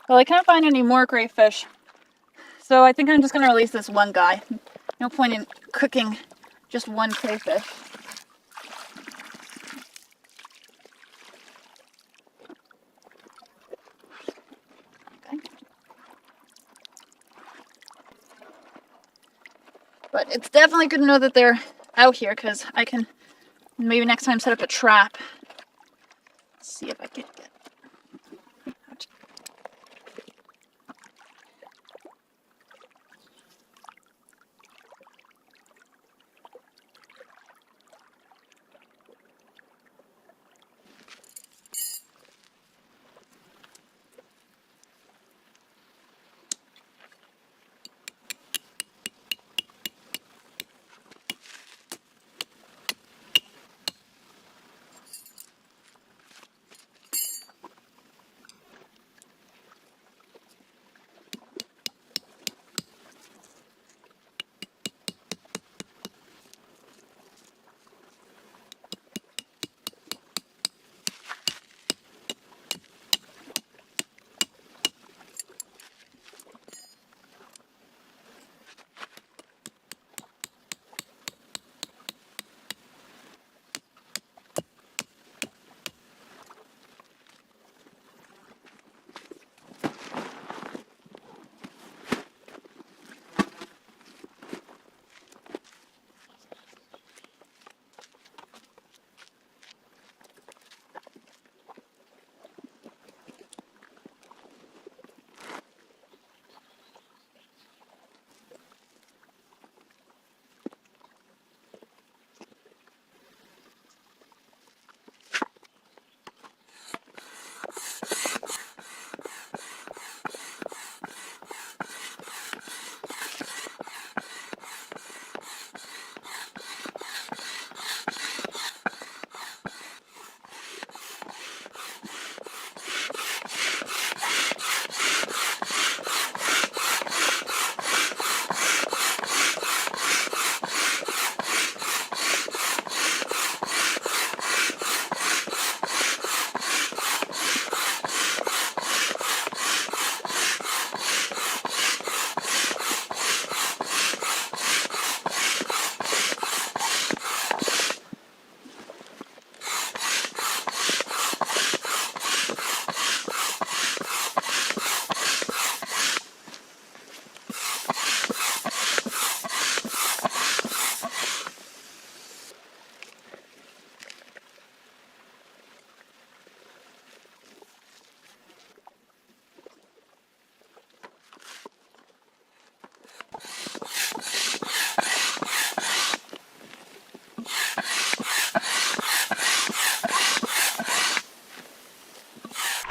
Well, I can't find any more gray fish, so I think I'm just gonna release this one guy. No point in cooking just one crayfish. Okay. But it's definitely good to know that they're out here, because I can maybe next time set up a trap. Let's see if I can get.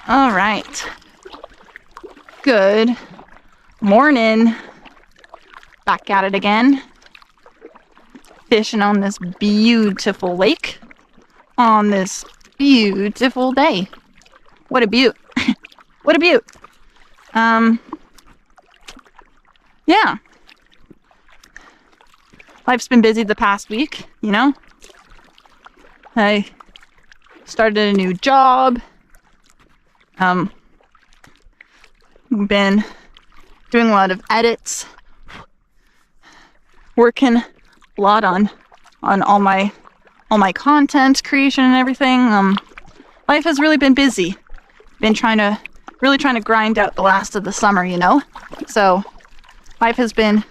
All right. Good morning. Back at it again. Fishing on this beautiful lake on this beautiful day. What a beaut. What a beaut. Yeah. Life's been busy the past week, you know. I started a new job. Been doing a lot of edits, working a lot on all my content creation and everything. Life has really been busy. Been really trying to grind out the last of the summer, you know. So life has been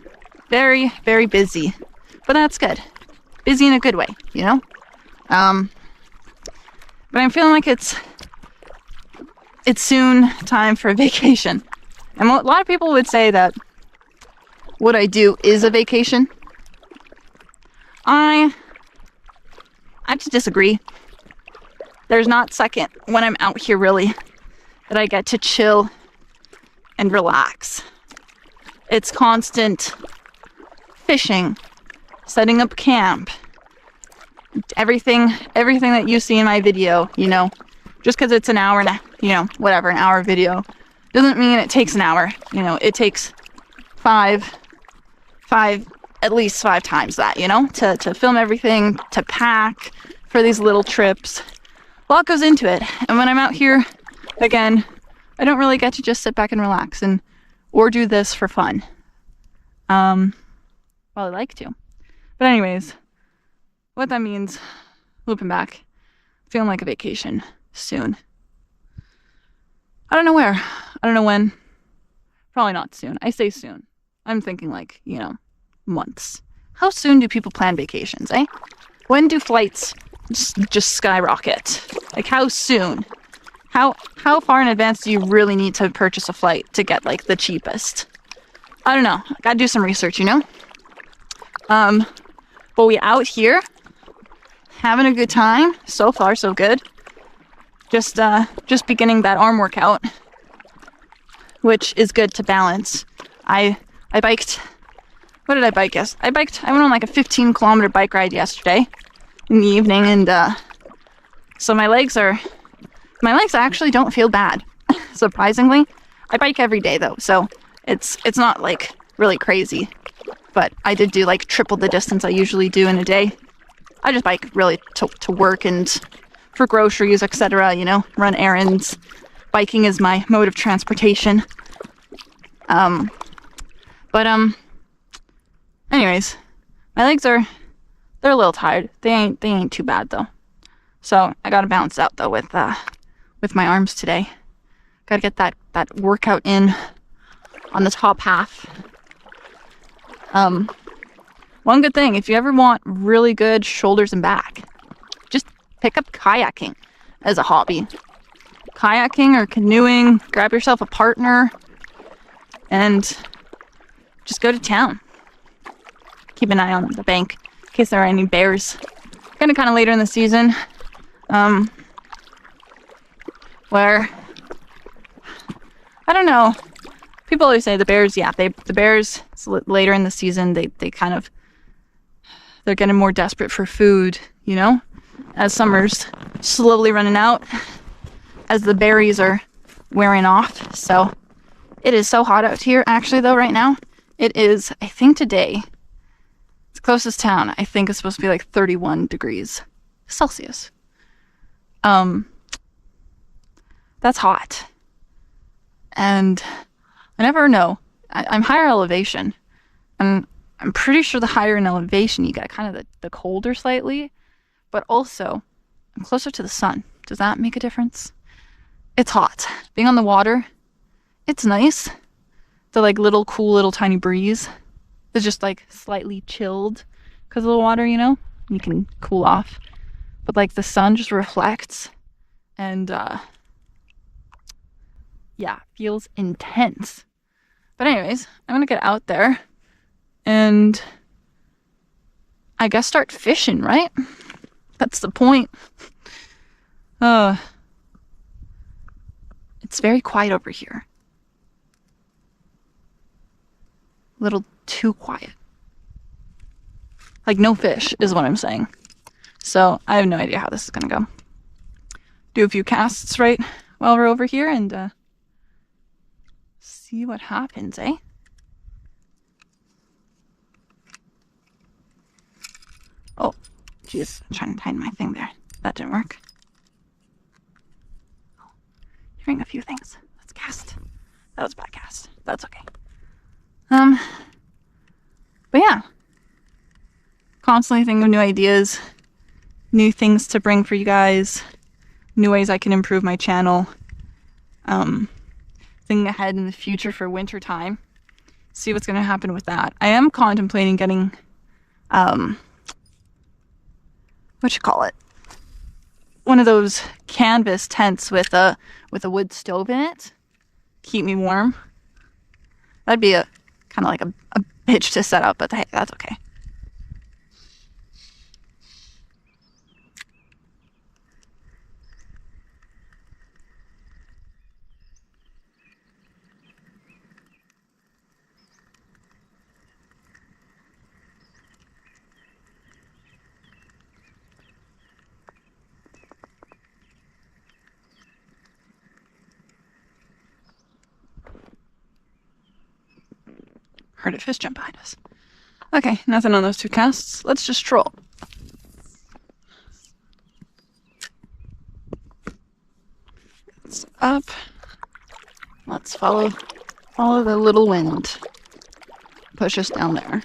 very, very busy, but that's good. Busy in a good way, you know. But I'm feeling like it's soon time for a vacation. And a lot of people would say that what I do is a vacation. I have to disagree. There's not second when I'm out here really that I get to chill and relax. It's constant fishing, setting up camp, everything that you see in my video, you know. Just because it's an hour and an hour video doesn't mean it takes an hour. You know, it takes at least five times that, you know, to film everything, to pack for these little trips. A lot goes into it. And when I'm out here, again, I don't really get to just sit back and relax or do this for fun. Well, I like to. But anyways, what that means, looping back, feeling like a vacation soon. I don't know where. I don't know when. Probably not soon. I say soon. I'm thinking like, months. How soon do people plan vacations, eh? When do flights just skyrocket? Like how soon? How far in advance do you really need to purchase a flight to get like the cheapest? I don't know. Gotta do some research, But we out here having a good time. So far, so good. Just beginning that arm workout, which is good to balance. I biked. What did I bike? Yes, I went on like a 15-kilometer bike ride yesterday in the evening, and so my legs actually don't feel bad. Surprisingly, I bike every day though, so it's not like really crazy. But I did do like triple the distance I usually do in a day. I just bike really to work and for groceries, etc. Run errands. Biking is my mode of transportation. Anyways, my legs they're a little tired. They ain't too bad though. So I gotta balance out though with my arms today. Gotta get that workout in on the top half. One good thing, if you ever want really good shoulders and back, just pick up kayaking as a hobby. Kayaking or canoeing, grab yourself a partner, and just go to town. Keep an eye on the bank in case there are any bears. Kind of later in the season, where, I don't know, people always say the bears, the bears later in the season, they're getting more desperate for food, as summer's slowly running out, as the berries are wearing off. So it is so hot out here, actually, though, right now. It is, I think today, the closest town, I think is supposed to be like 31 degrees Celsius. That's hot. And I never know. I'm higher elevation, and I'm pretty sure the higher in elevation you get kind of the colder slightly, but also I'm closer to the sun. Does that make a difference? It's hot. Being on the water, it's nice. The cool little tiny breeze is just like slightly chilled because of the water, you can cool off. But like the sun just reflects and feels intense. But anyways, I'm gonna get out there and I guess start fishing, right? That's the point. It's very quiet over here. A little too quiet. Like no fish is what I'm saying. So I have no idea how this is gonna go. Do a few casts right while we're over here and see what happens, eh? Oh, jeez, I'm trying to tighten my thing there. That didn't work. Oh, hearing a few things. Let's cast. That was a bad cast. That's okay. But yeah. Constantly thinking of new ideas, new things to bring for you guys, new ways I can improve my channel. Thinking ahead in the future for winter time. See what's going to happen with that. I am contemplating getting, one of those canvas tents with a wood stove in it. Keep me warm. That'd be a kind of like a bitch to set up, but hey, that's okay. Heard a fish jump behind us. Okay, nothing on those two casts. Let's just troll. It's up. Let's follow the little wind. Push us down there.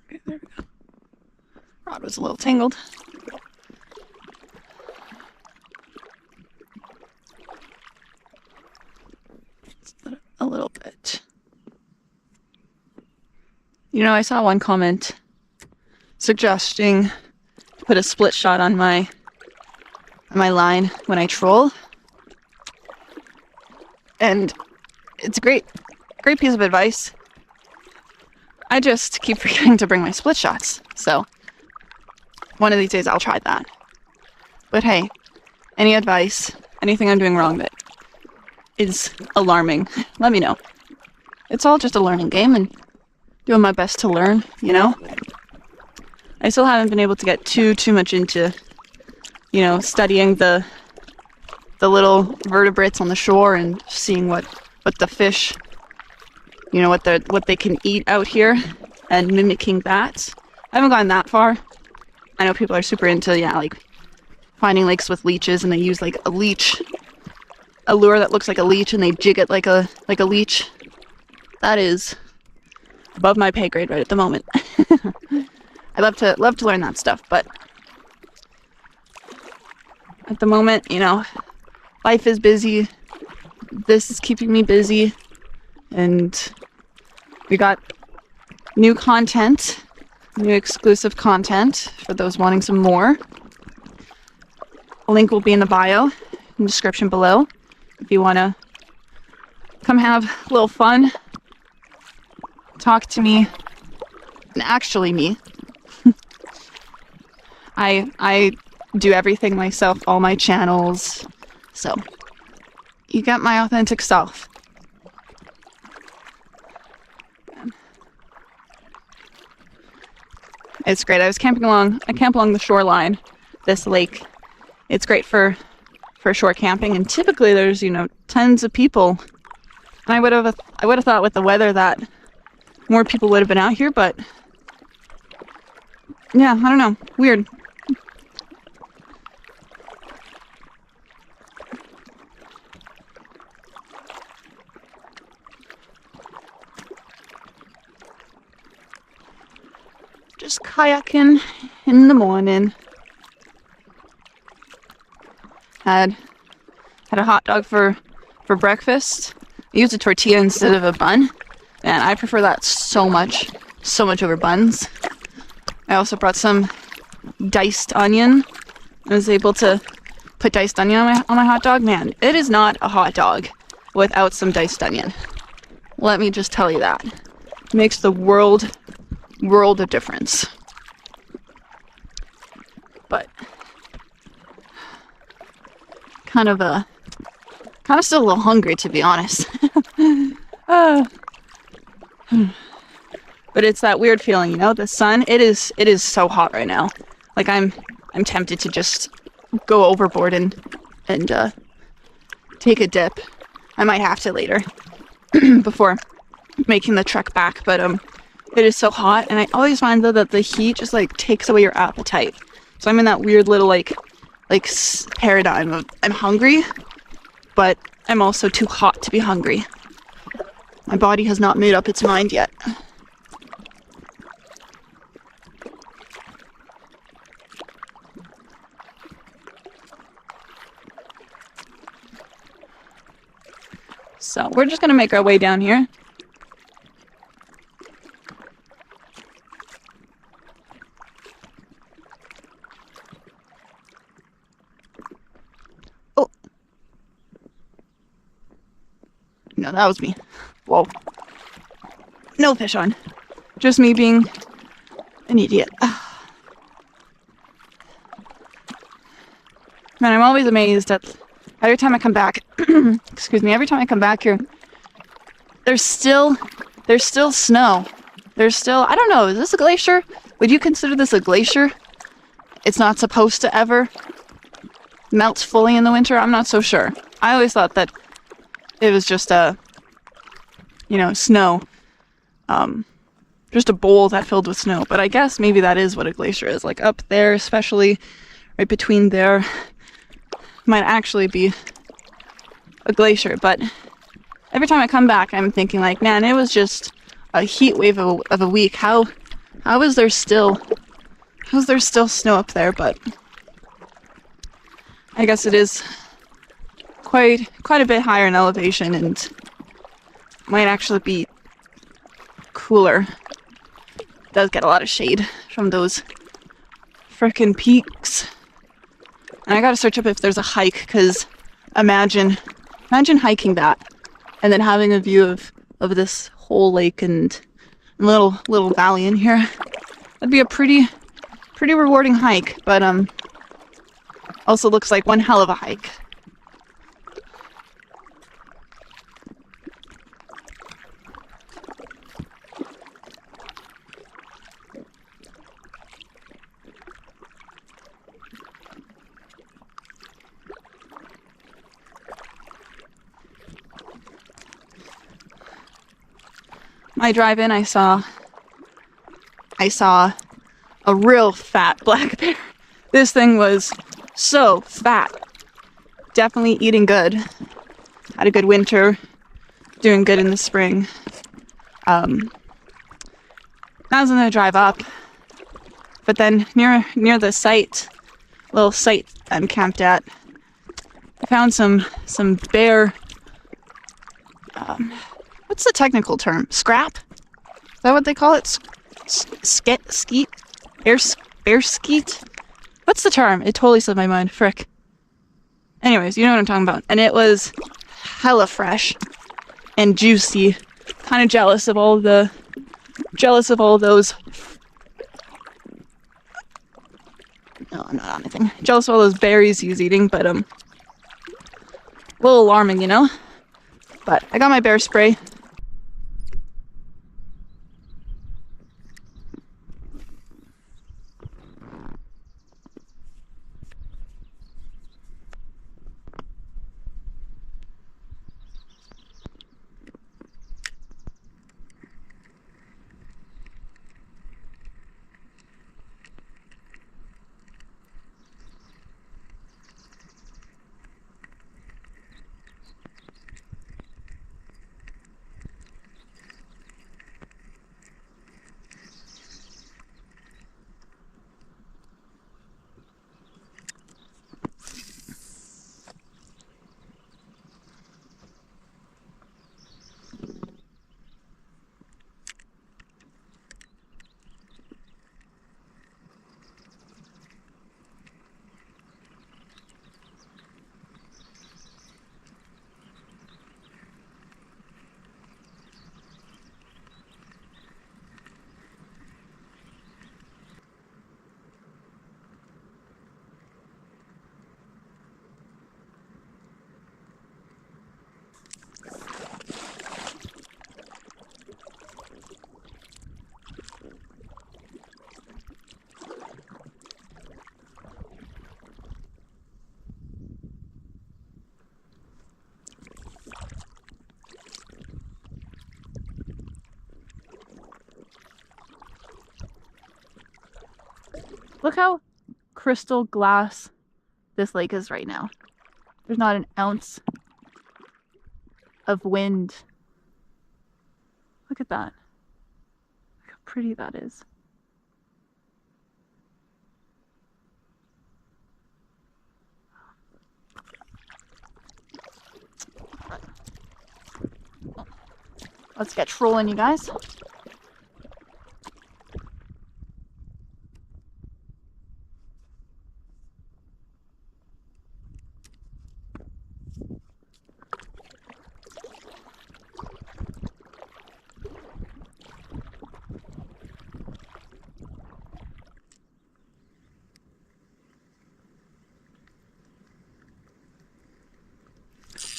Okay, there we go. Rod was a little tangled. A little bit. You know, I saw one comment suggesting to put a split shot on my line when I troll. And it's a great piece of advice. I just keep forgetting to bring my split shots. So one of these days I'll try that. But hey, any advice, anything I'm doing wrong that is alarming, let me know. It's all just a learning game and doing my best to learn, you know? I still haven't been able to get too much into, you know, studying the little vertebrates on the shore and seeing what the fish, you know, what they can eat out here and mimicking that. I haven't gotten that far. I know people are super into, like finding lakes with leeches, and they use like a lure that looks like a leech, and they jig it like a leech. That is above my pay grade right at the moment. I love to learn that stuff, but at the moment, you know, life is busy. This is keeping me busy, and we got new content, new exclusive content for those wanting some more. A link will be in the bio, in the description below, if you want to come have a little fun, talk to me, and actually me. I do everything myself, all my channels, so you get my authentic self. It's great. I camp along the shoreline, this lake. It's great for shore camping, and typically there's, you know, tons of people. And I would have thought with the weather that more people would have been out here, but yeah, I don't know. Weird. Just kayaking in the morning. Had a hot dog for breakfast. I used a tortilla instead of a bun, and I prefer that so much over buns. I also brought some diced onion. I was able to put diced onion on my hot dog. Man, it is not a hot dog without some diced onion. Let me just tell you that. It makes the world of difference. But kind of still a little hungry, to be honest. But it's that weird feeling, you know, the sun, it is so hot right now. Like I'm tempted to just go overboard and take a dip. I might have to later before making the trek back, but it is so hot, and I always find though that the heat just like takes away your appetite. So I'm in that weird little like paradigm of I'm hungry, but I'm also too hot to be hungry. My body has not made up its mind yet. So we're just gonna make our way down here. Oh. No, that was me. Whoa. No fish on. Just me being an idiot. Man, I'm always amazed at every time I come back. Every time I come back here, there's still snow. There's still, I don't know, is this a glacier? Would you consider this a glacier? It's not supposed to ever melt fully in the winter? I'm not so sure. I always thought that it was just you know, snow. Just a bowl that filled with snow. But I guess maybe that is what a glacier is. Like up there, especially right between there, might actually be a glacier. But every time I come back, I'm thinking like, man, it was just a heat wave of a week. How is there still snow up there? But I guess it is quite a bit higher in elevation and might actually be cooler. It does get a lot of shade from those frickin' peaks. And I gotta search up if there's a hike, because imagine hiking that and then having a view of this whole lake and little valley in here. That'd be a pretty rewarding hike, but also looks like one hell of a hike. My drive in, I saw a real fat black bear. This thing was so fat. Definitely eating good. Had a good winter. Doing good in the spring. I was gonna drive up, but then near the little site I'm camped at, I found some bear. What's the technical term? Scrap? Is that what they call it? Skeet? Bear skeet? What's the term? It totally slipped my mind. Frick. Anyways, you know what I'm talking about. And it was hella fresh and juicy. Kind of jealous of all those. No, I'm not on anything. Jealous of all those berries he was eating, but a little alarming, you know? But I got my bear spray. Look how crystal glass this lake is right now. There's not an ounce of wind. Look at that. Look how pretty that is. Let's get trolling, you guys.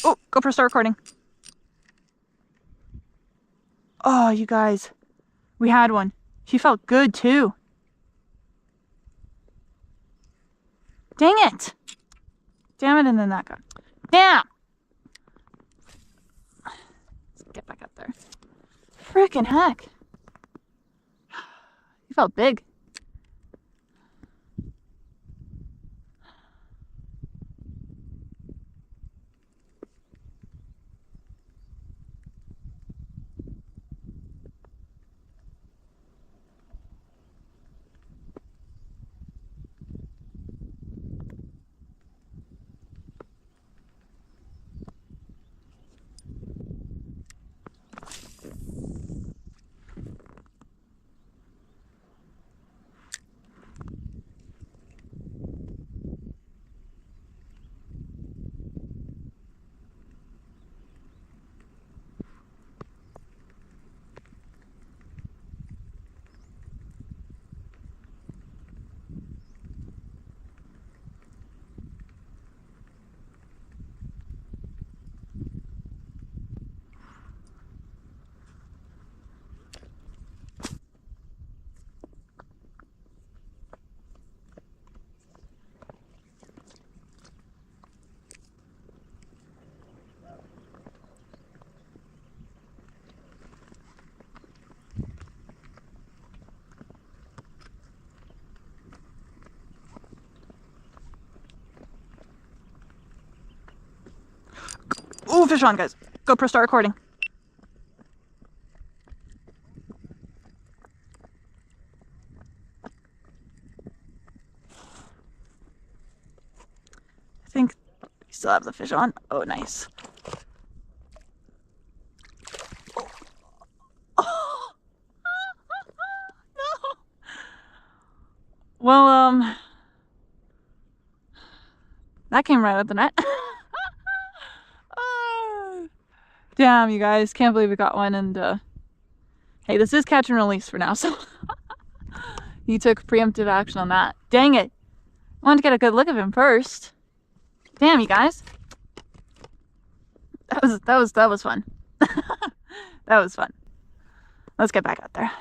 Oh, GoPro start recording. Oh, you guys, we had one. She felt good too. Dang it. Damn it, and then that guy. Damn! Let's get back up there. Frickin' heck. He felt big. Ooh, fish on, guys. GoPro, start recording. I think we still have the fish on. Oh, nice. Oh. No. Well, that came right out the net. Damn, you guys. Can't believe we got one. And hey, this is catch and release for now, so he took preemptive action on that. Dang it. I wanted to get a good look of him first. Damn, you guys. That was fun. That was fun. Let's get back out there.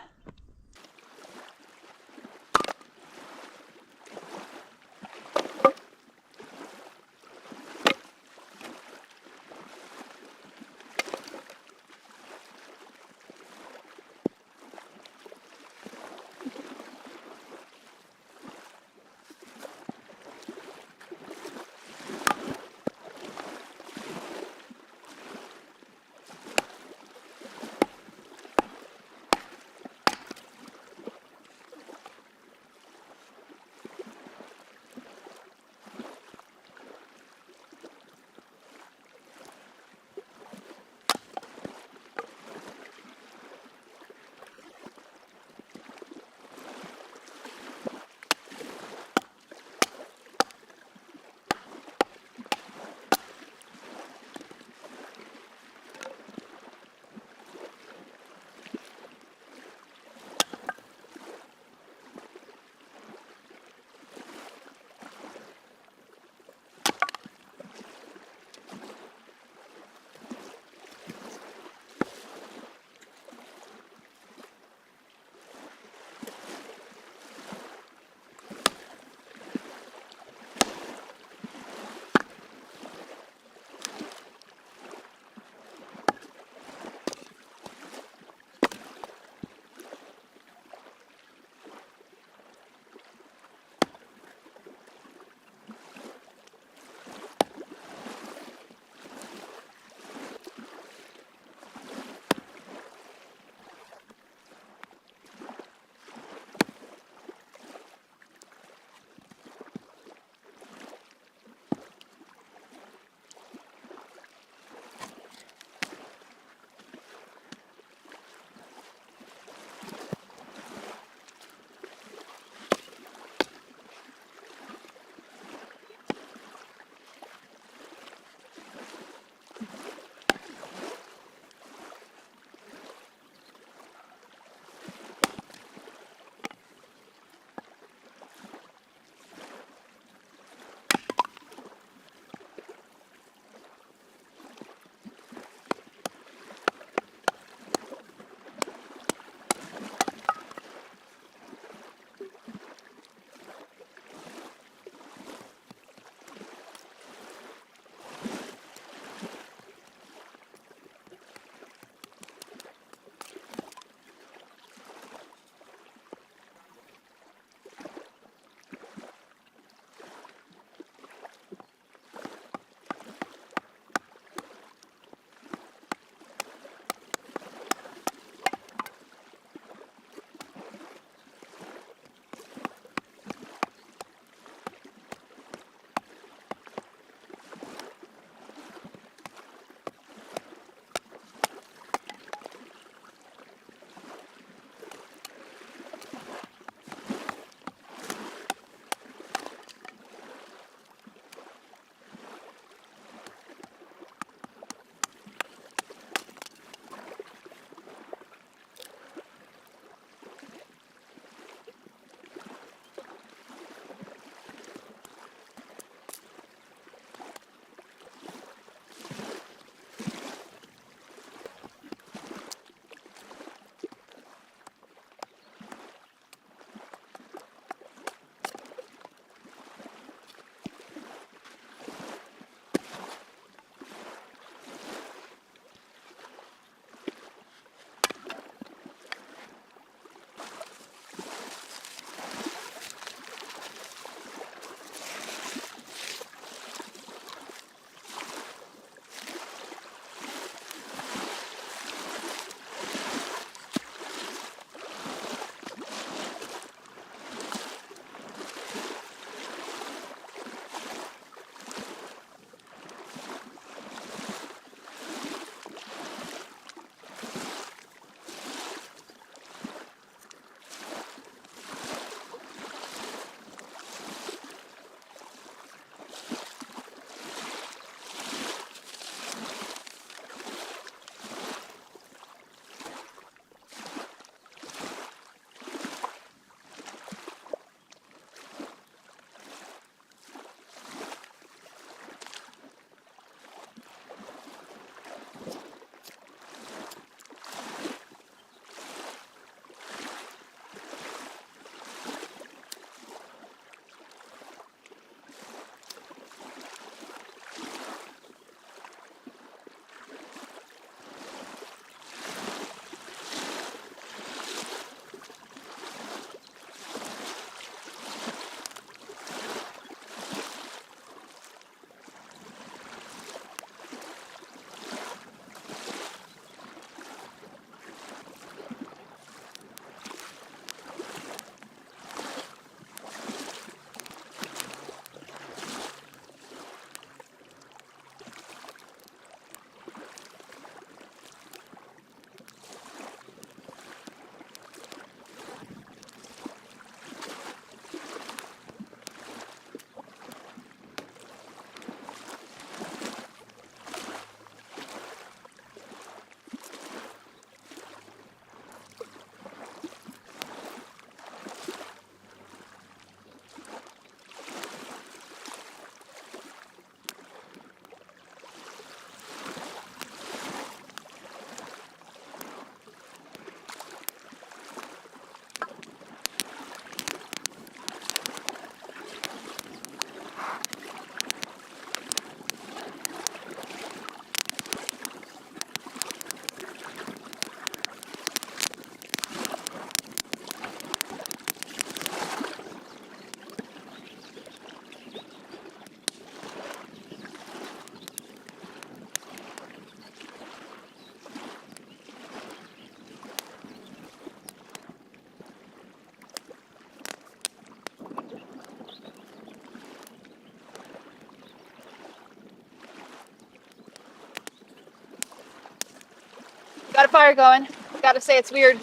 a fire going. Gotta say it's weird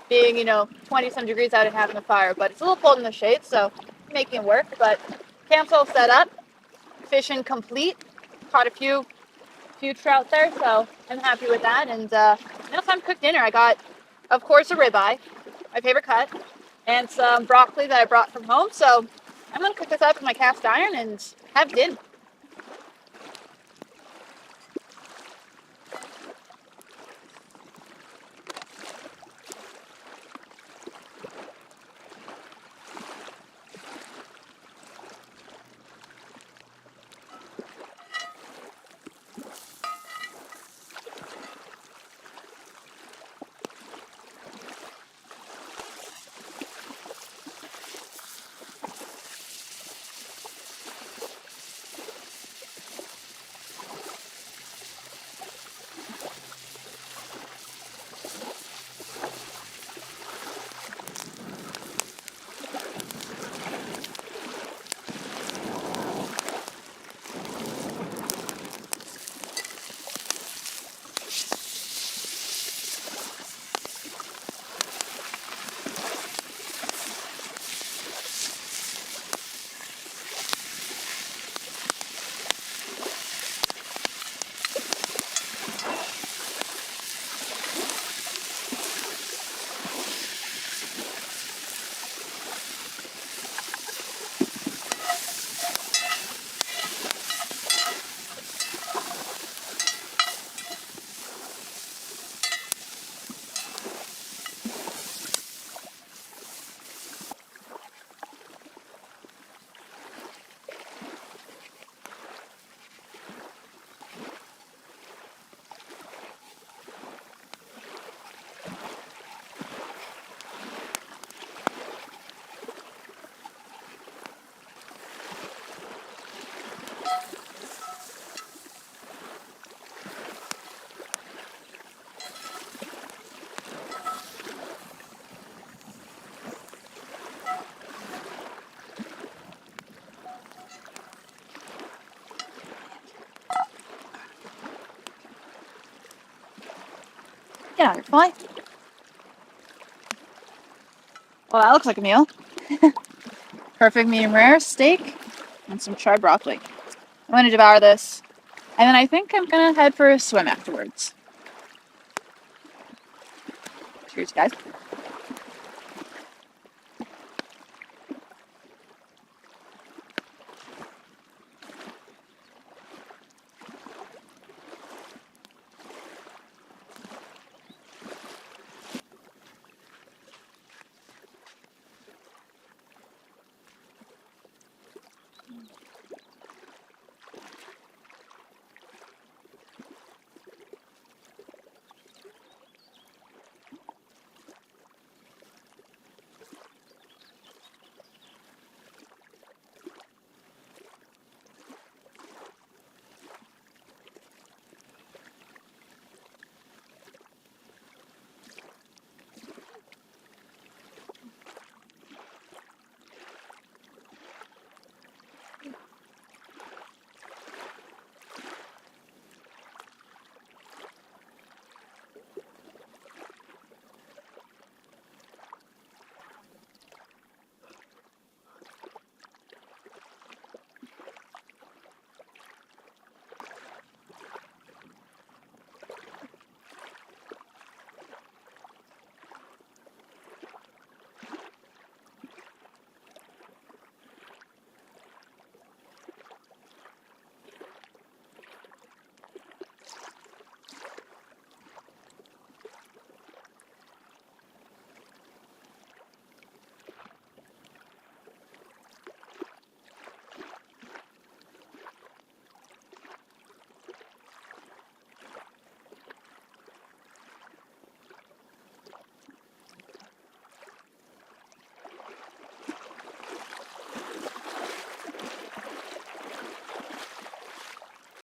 being, 20 some degrees out and having a fire, but it's a little cold in the shade, so making it work. But camp's all set up, fishing complete. Caught a few trout there, so I'm happy with that. And now it's time to cook dinner. I got, of course, a ribeye, my favorite cut, and some broccoli that I brought from home. So I'm gonna cook this up in my cast iron and have dinner. Yeah, you're fine. Well, that looks like a meal. Perfect medium rare steak and some charred broccoli. I'm going to devour this, and then I think I'm going to head for a swim afterwards. Cheers, guys.